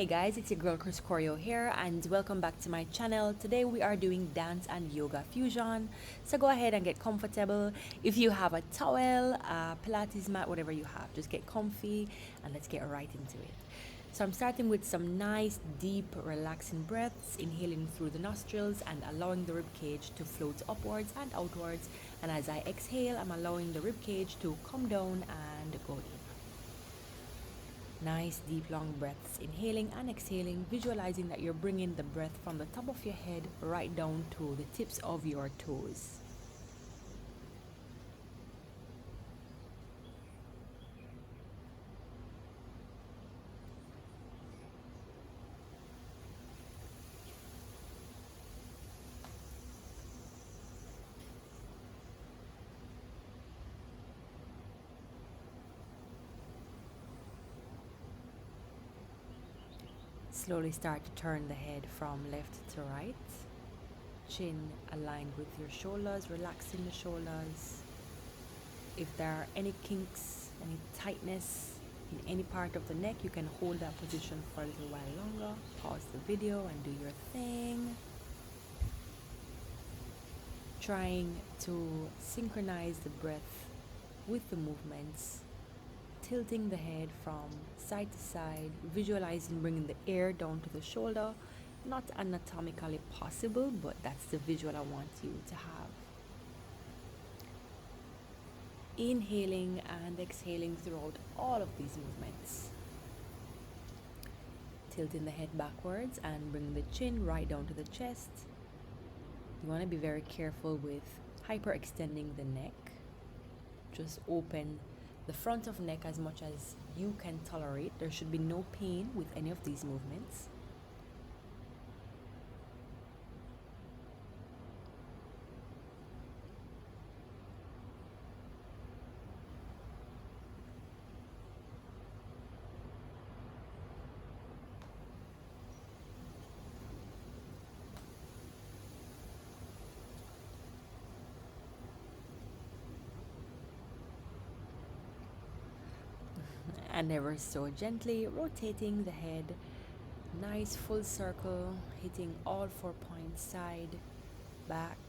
Hey guys, it's your girl Choreo here and welcome back to my channel. Today we are doing dance and yoga fusion. So go ahead and get comfortable. If you have a towel, a Pilates mat, whatever you have, just get comfy and let's get right into it. So I'm starting with some nice, deep, relaxing breaths, inhaling through the nostrils and allowing the rib cage to float upwards and outwards. And as I exhale, I'm allowing the rib cage to come down and go in. Nice deep long breaths, inhaling and exhaling, visualizing that you're bringing the breath from the top of your head right down to the tips of your toes. Slowly start to turn the head from left to right. Chin aligned with your shoulders, relaxing the shoulders. If there are any kinks, any tightness in any part of the neck, you can hold that position for a little while longer. Pause the video and do your thing. Trying to synchronize the breath with the movements, tilting the head from side to side, visualizing bringing the air down to the shoulder. Not anatomically possible, but that's the visual I want you to have. Inhaling and exhaling throughout all of these movements. Tilting the head backwards and bring the chin right down to the chest. You want to be very careful with hyperextending the neck. Just open the front of neck as much as you can tolerate. There should be no pain with any of these movements. And ever so gently rotating the head, nice full circle, hitting all 4 points, side, back,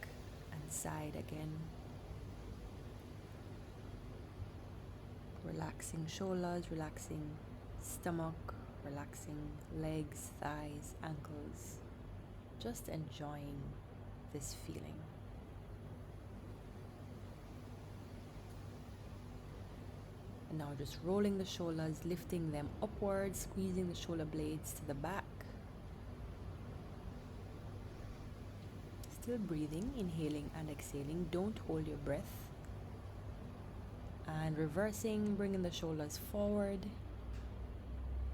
and side again. Relaxing shoulders, relaxing stomach, relaxing legs, thighs, ankles. Just enjoying this feeling. And now just rolling the shoulders, lifting them upwards, squeezing the shoulder blades to the back. Still breathing, inhaling and exhaling. Don't hold your breath. And reversing, bringing the shoulders forward.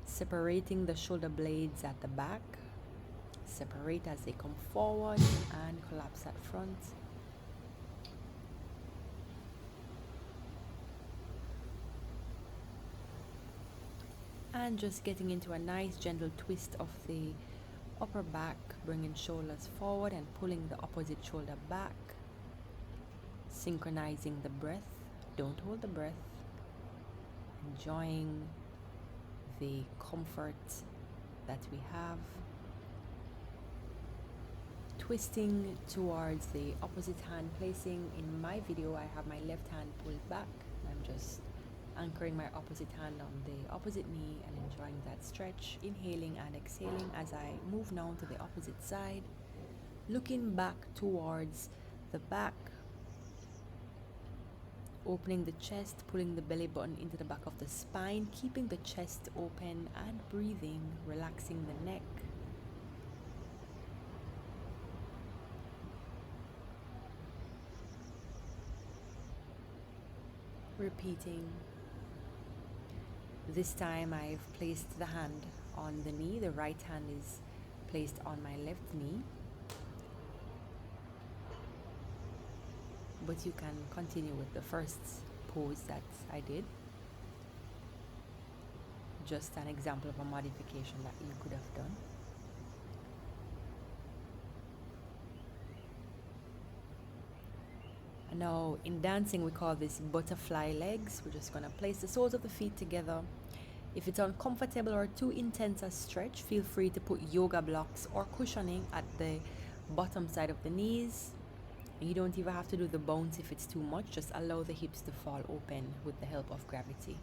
Separating the shoulder blades at the back. Separate as they come forward and collapse at front. And just getting into a nice gentle twist of the upper back, bringing shoulders forward and pulling the opposite shoulder back. Synchronizing the breath. Don't hold the breath. Enjoying the comfort that we have. Twisting towards the opposite hand, placing in my video I have my left hand pulled back. I'm just anchoring my opposite hand on the opposite knee and enjoying that stretch, inhaling and exhaling as I move now to the opposite side, looking back towards the back, opening the chest, pulling the belly button into the back of the spine, keeping the chest open and breathing, relaxing the neck. Repeating. This time I've placed the hand on the knee. The right hand is placed on my left knee. But you can continue with the first pose that I did. Just an example of a modification that you could have done. Now in dancing we call this butterfly legs. We're just going to place the soles of the feet together, If it's uncomfortable or too intense a stretch, feel free to put yoga blocks or cushioning at the bottom side of the knees. You don't even have to do the bounce if it's too much, just allow the hips to fall open with the help of gravity.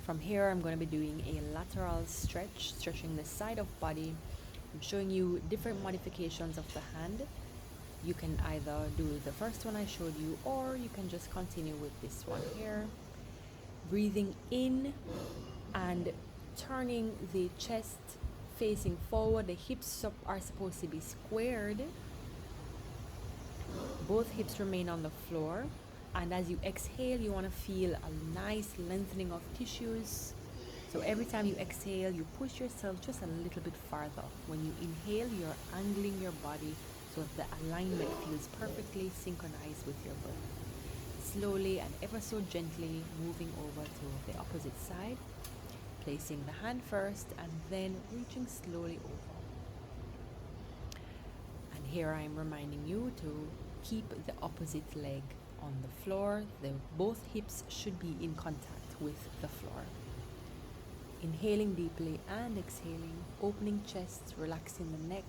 From here, I'm going to be doing a lateral stretch, stretching the side of body. I'm showing you different modifications of the hand. You can either do the first one I showed you, or you can just continue with this one here. Breathing in and turning the chest facing forward. The hips are supposed to be squared. Both hips remain on the floor. And as you exhale, you want to feel a nice lengthening of tissues. So every time you exhale, you push yourself just a little bit farther. When you inhale, you're angling your body so that the alignment feels perfectly synchronized with your breath. Slowly and ever so gently moving over to the opposite side, placing the hand first and then reaching slowly over. And here I am reminding you to keep the opposite leg on the floor. Both hips should be in contact with the floor. Inhaling deeply and exhaling, opening chest, relaxing the neck.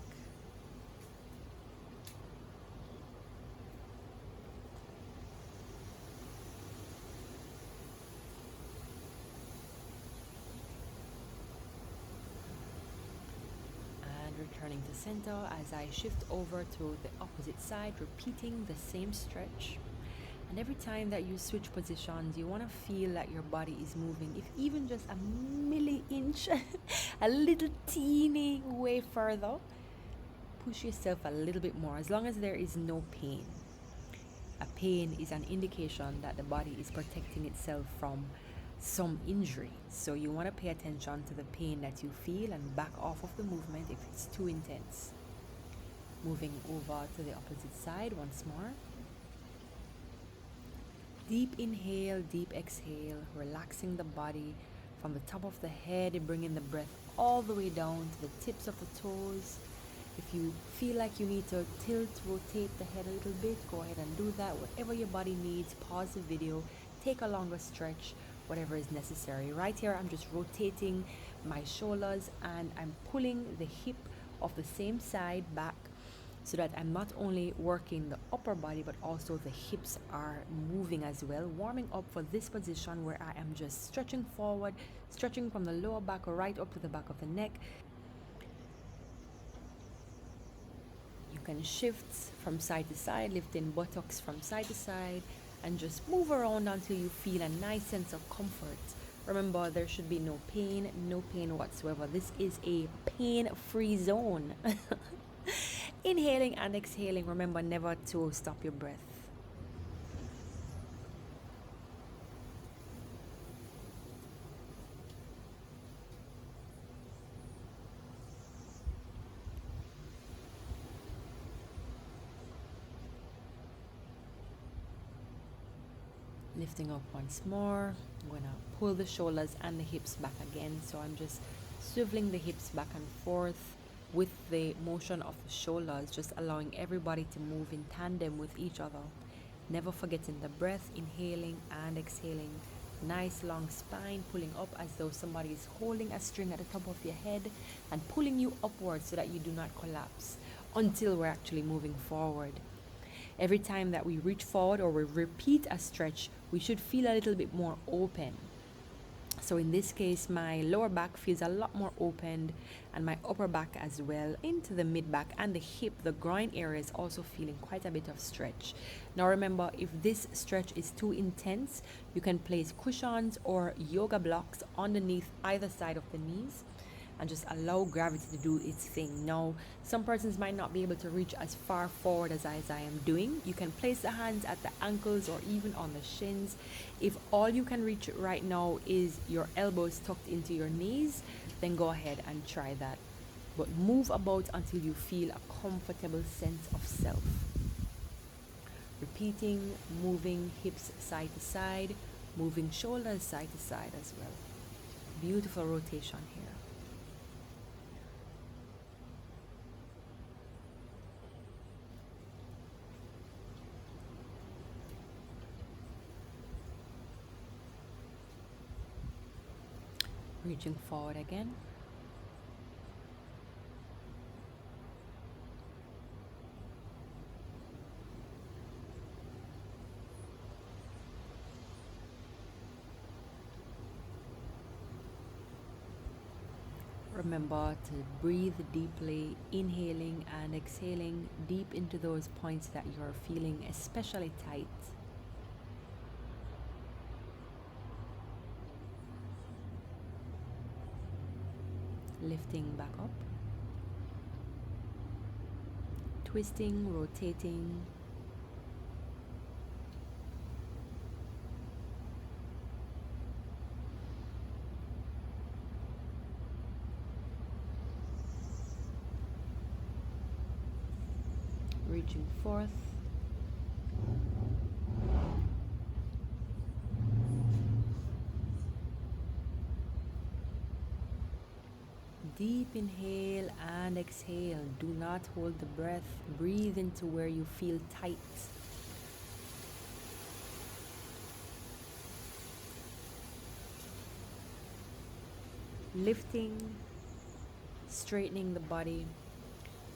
And returning to center as I shift over to the opposite side, repeating the same stretch. And every time that you switch positions, you want to feel that your body is moving, if even just a milli-inch, a little teeny way further. Push yourself a little bit more, as long as there is no pain. A pain is an indication that the body is protecting itself from some injury. So you want to pay attention to the pain that you feel and back off of the movement if it's too intense. Moving over to the opposite side once more. Deep inhale, deep exhale, relaxing the body from the top of the head, bringing the breath all the way down to the tips of the toes. If you feel like you need to tilt, rotate the head a little bit, go ahead and do that. Whatever your body needs, pause the video, take a longer stretch, whatever is necessary. Right here, I'm just rotating my shoulders and I'm pulling the hip of the same side back, so that I'm not only working the upper body, but also the hips are moving as well, warming up for this position where I am just stretching forward, stretching from the lower back right up to the back of the neck. You can shift from side to side, lifting buttocks from side to side, and just move around until you feel a nice sense of comfort. Remember, there should be no pain whatsoever. This is a pain-free zone. Inhaling and exhaling, remember never to stop your breath. Lifting up once more. I'm going to pull the shoulders and the hips back again. So I'm just swiveling the hips back and forth with the motion of the shoulders, just allowing everybody to move in tandem with each other. Never forgetting the breath, inhaling and exhaling. Nice long spine, pulling up as though somebody is holding a string at the top of your head and pulling you upwards so that you do not collapse until we're actually moving forward. Every time that we reach forward or we repeat a stretch, we should feel a little bit more open. So in this case, my lower back feels a lot more opened, and my upper back as well, into the mid back and the hip, the groin area is also feeling quite a bit of stretch. Now remember, if this stretch is too intense, you can place cushions or yoga blocks underneath either side of the knees and just allow gravity to do its thing. Now, some persons might not be able to reach as far forward as I am doing. You can place the hands at the ankles or even on the shins. If all you can reach right now is your elbows tucked into your knees, then go ahead and try that. But move about until you feel a comfortable sense of self. Repeating, moving hips side to side, moving shoulders side to side as well. Beautiful rotation here. Reaching forward again. Remember to breathe deeply, inhaling and exhaling deep into those points that you're feeling especially tight. Lifting back up, twisting, rotating. Reaching forth. Deep inhale and exhale. Do not hold the breath. Breathe into where you feel tight. Lifting, straightening the body,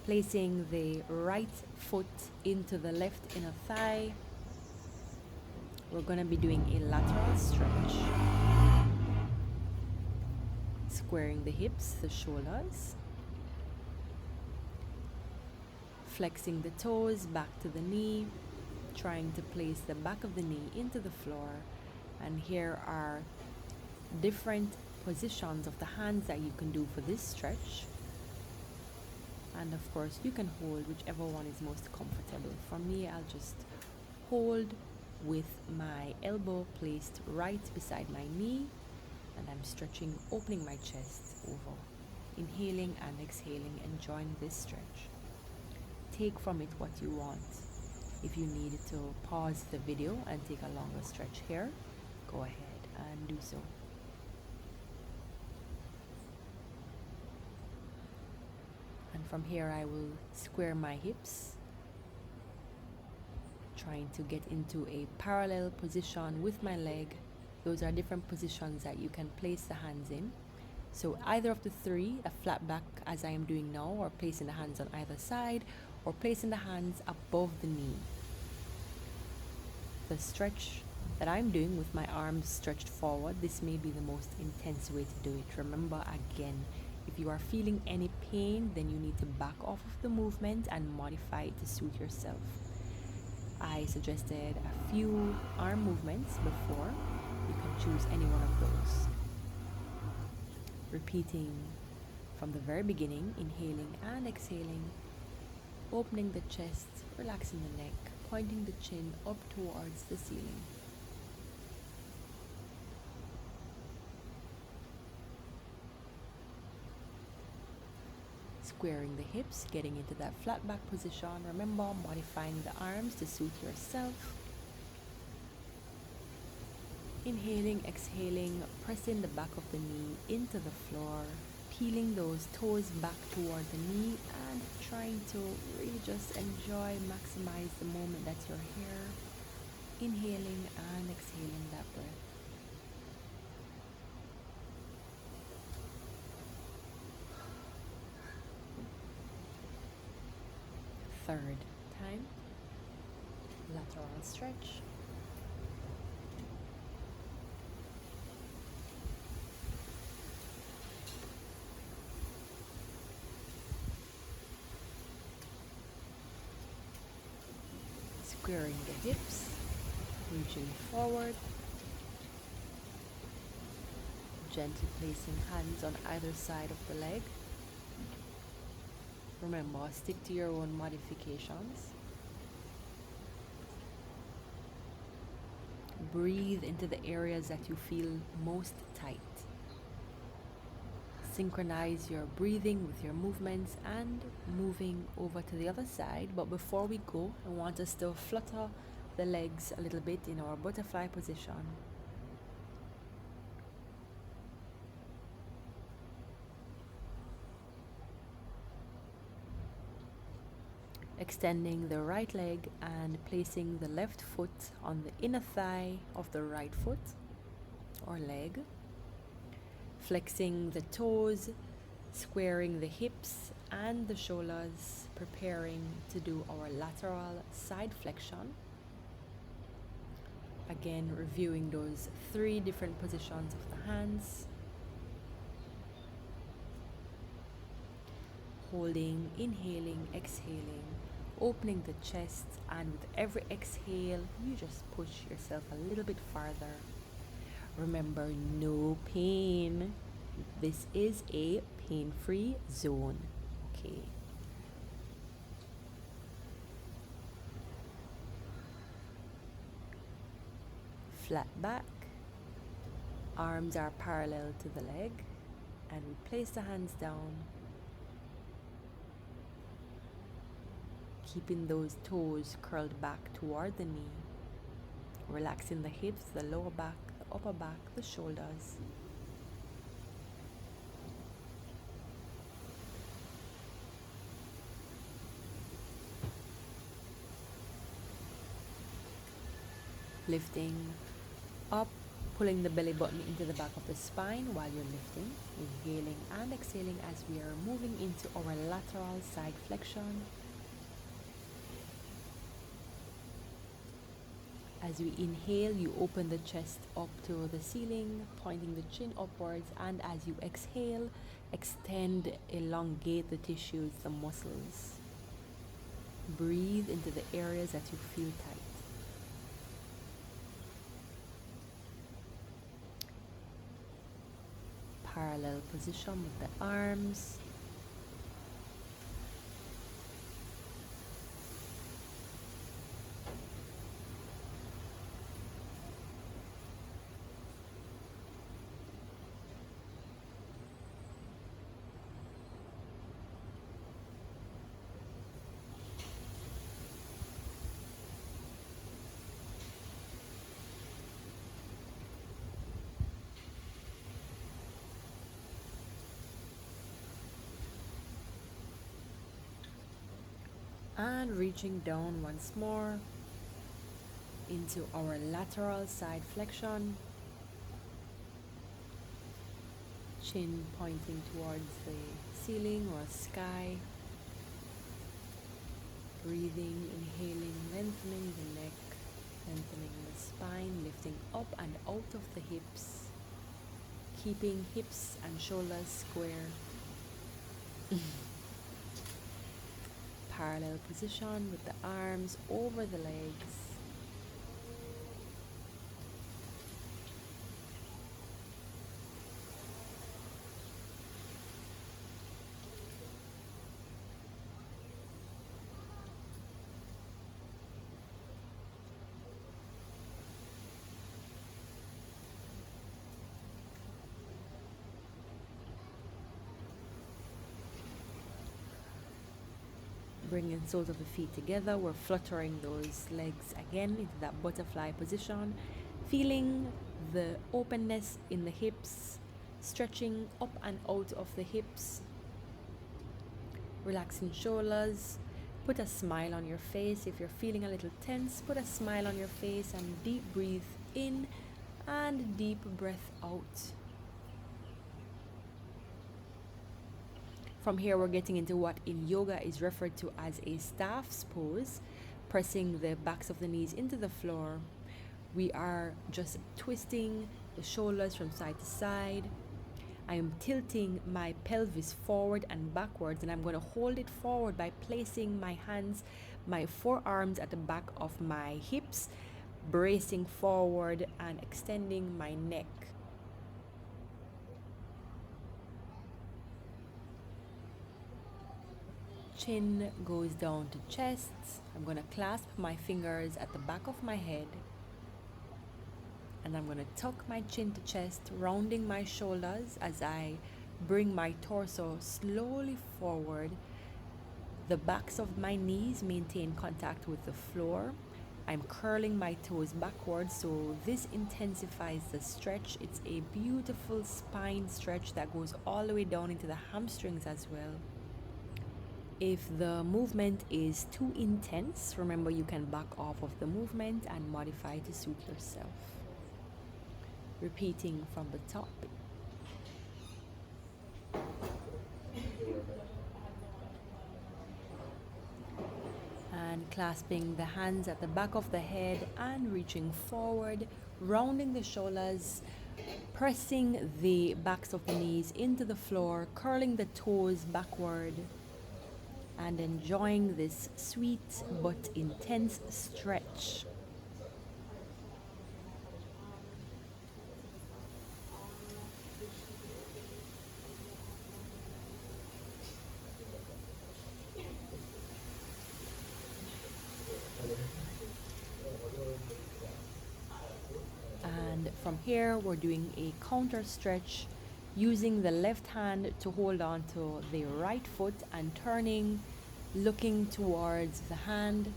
placing the right foot into the left inner thigh. We're going to be doing a lateral stretch. Squaring the hips, the shoulders. Flexing the toes back to the knee. Trying to place the back of the knee into the floor. And here are different positions of the hands that you can do for this stretch. And of course, you can hold whichever one is most comfortable. For me, I'll just hold with my elbow placed right beside my knee, and I'm stretching, opening my chest over, inhaling and exhaling, enjoying this stretch. Take from it what you want. If you need to pause the video and take a longer stretch here, go ahead and do so. And from here I will square my hips, trying to get into a parallel position with my leg. Those are different positions that you can place the hands in. So either of the three, a flat back as I am doing now, or placing the hands on either side, or placing the hands above the knee. The stretch that I'm doing with my arms stretched forward, this may be the most intense way to do it. Remember again, if you are feeling any pain, then you need to back off of the movement and modify it to suit yourself. I suggested a few arm movements before. You can choose any one of those. Repeating from the very beginning, inhaling and exhaling, opening the chest, relaxing the neck, pointing the chin up towards the ceiling. Squaring the hips, getting into that flat back position. Remember, modifying the arms to suit yourself. Inhaling, exhaling, pressing the back of the knee into the floor, peeling those toes back toward the knee, and trying to really just enjoy, maximize the moment that you're here. Inhaling and exhaling that breath. Third time, lateral stretch. Squaring the hips, reaching forward, gently placing hands on either side of the leg. Remember, stick to your own modifications. Breathe into the areas that you feel most tight. Synchronize your breathing with your movements and moving over to the other side. But before we go, I want us to flutter the legs a little bit in our butterfly position. Extending the right leg and placing the left foot on the inner thigh of the right foot or leg. Flexing the toes, squaring the hips and the shoulders, preparing to do our lateral side flexion. Again, reviewing those 3 different positions of the hands. Holding, inhaling, exhaling, opening the chest, and with every exhale, you just push yourself a little bit farther. Remember, no pain. This is a pain-free zone. Okay. Flat back. Arms are parallel to the leg, and we place the hands down, keeping those toes curled back toward the knee, relaxing the hips, the lower back, the upper back, the shoulders. Lifting up, pulling the belly button into the back of the spine while you're lifting, inhaling and exhaling as we are moving into our lateral side flexion. As we inhale, you open the chest up to the ceiling, pointing the chin upwards, and as you exhale, extend, elongate the tissues, the muscles. Breathe into the areas that you feel tight. Parallel position with the arms. And reaching down once more into our lateral side flexion. Chin pointing towards the ceiling or sky. Breathing, inhaling, lengthening the neck, lengthening the spine, lifting up and out of the hips, keeping hips and shoulders square. Parallel position with the arms over the legs. Bringing soles of the feet together, we're fluttering those legs again into that butterfly position, feeling the openness in the hips, stretching up and out of the hips, relaxing shoulders. Put a smile on your face. If you're feeling a little tense, put a smile on your face and deep breathe in and deep breath out. From here, we're getting into what in yoga is referred to as a staff's pose, pressing the backs of the knees into the floor. We are just twisting the shoulders from side to side. I am tilting my pelvis forward and backwards, and I'm going to hold it forward by placing my hands, my forearms at the back of my hips, bracing forward and extending my neck. Chin goes down to chest. I'm going to clasp my fingers at the back of my head, and I'm going to tuck my chin to chest, rounding my shoulders as I bring my torso slowly forward. The backs of my knees maintain contact with the floor. I'm curling my toes backwards, so this intensifies the stretch. It's a beautiful spine stretch that goes all the way down into the hamstrings as well. If the movement is too intense, remember you can back off of the movement and modify to suit yourself. Repeating from the top. And clasping the hands at the back of the head and reaching forward, rounding the shoulders, pressing the backs of the knees into the floor, curling the toes backward, and enjoying this sweet but intense stretch. And from here, we're doing a counter stretch using the left hand to hold on to the right foot and turning, looking towards the hand.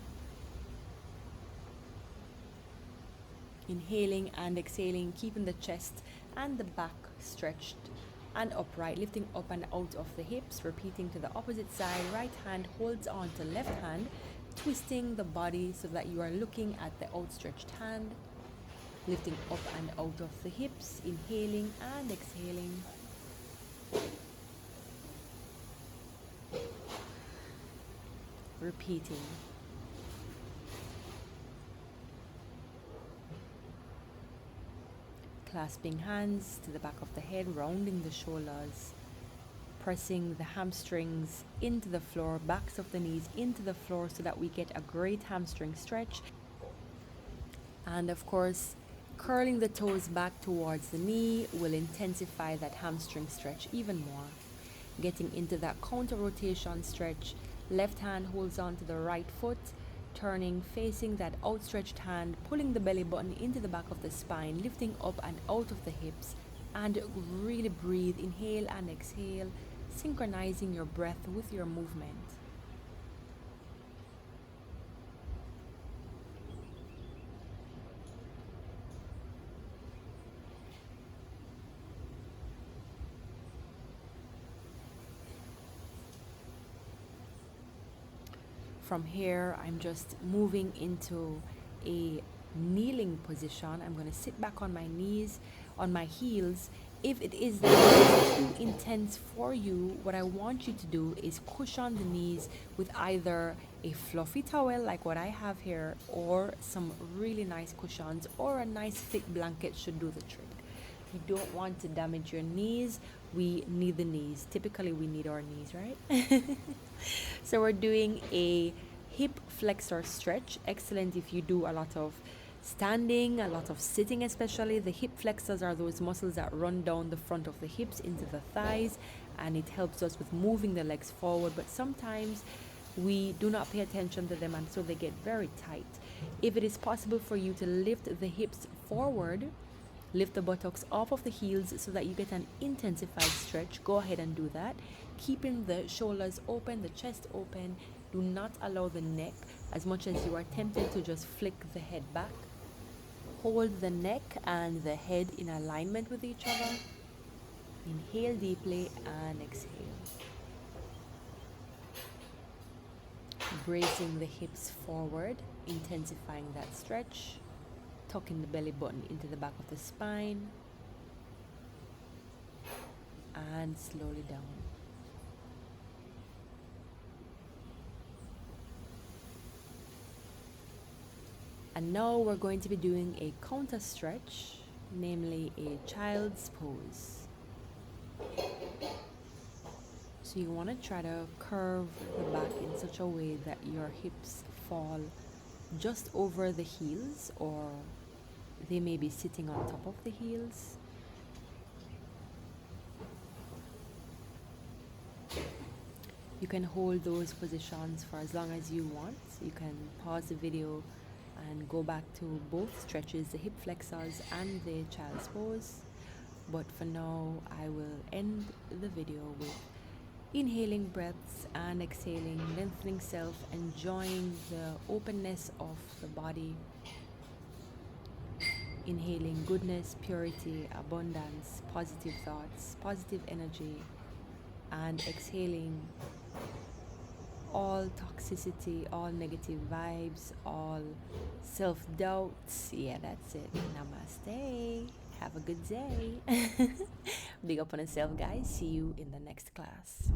Inhaling and exhaling, keeping the chest and the back stretched and upright, lifting up and out of the hips, repeating to the opposite side. Right hand holds on to left hand, twisting the body so that you are looking at the outstretched hand, lifting up and out of the hips, inhaling and exhaling. Repeating. Clasping hands to the back of the head, rounding the shoulders, pressing the hamstrings into the floor, backs of the knees into the floor so that we get a great hamstring stretch. And of course, curling the toes back towards the knee will intensify that hamstring stretch even more. Getting into that counter rotation stretch, left hand holds on to the right foot, turning, facing that outstretched hand, pulling the belly button into the back of the spine, lifting up and out of the hips, and really breathe, inhale and exhale, synchronizing your breath with your movement. From here, I'm just moving into a kneeling position. I'm going to sit back on my knees, on my heels. If it is too intense for you, what I want you to do is cushion the knees with either a fluffy towel like what I have here, or some really nice cushions, or a nice thick blanket should do the trick. If you don't want to damage your knees, we need the knees. Typically we need our knees, right? So we're doing a hip flexor stretch. Excellent if you do a lot of standing, a lot of sitting especially. The hip flexors are those muscles that run down the front of the hips into the thighs, and it helps us with moving the legs forward, but sometimes we do not pay attention to them and so they get very tight. If it is possible for you to lift the hips forward, lift the buttocks off of the heels so that you get an intensified stretch, go ahead and do that. Keeping the shoulders open, the chest open. Do not allow the neck, as much as you are tempted to just flick the head back. Hold the neck and the head in alignment with each other. Inhale deeply and exhale. Bracing the hips forward, intensifying that stretch. Tucking the belly button into the back of the spine. And slowly down. And now we're going to be doing a counter stretch, namely a child's pose. So you want to try to curve the back in such a way that your hips fall just over the heels, or they may be sitting on top of the heels. You can hold those positions for as long as you want. You can pause the video and go back to both stretches, the hip flexors and the child's pose. But for now, I will end the video with inhaling breaths and exhaling, lengthening self, enjoying the openness of the body. Inhaling goodness, purity, abundance, positive thoughts, positive energy, and exhaling all toxicity, all negative vibes, all self doubts. Yeah, that's it. Namaste. Have a good day. Big up on yourself, guys. See you in the next class.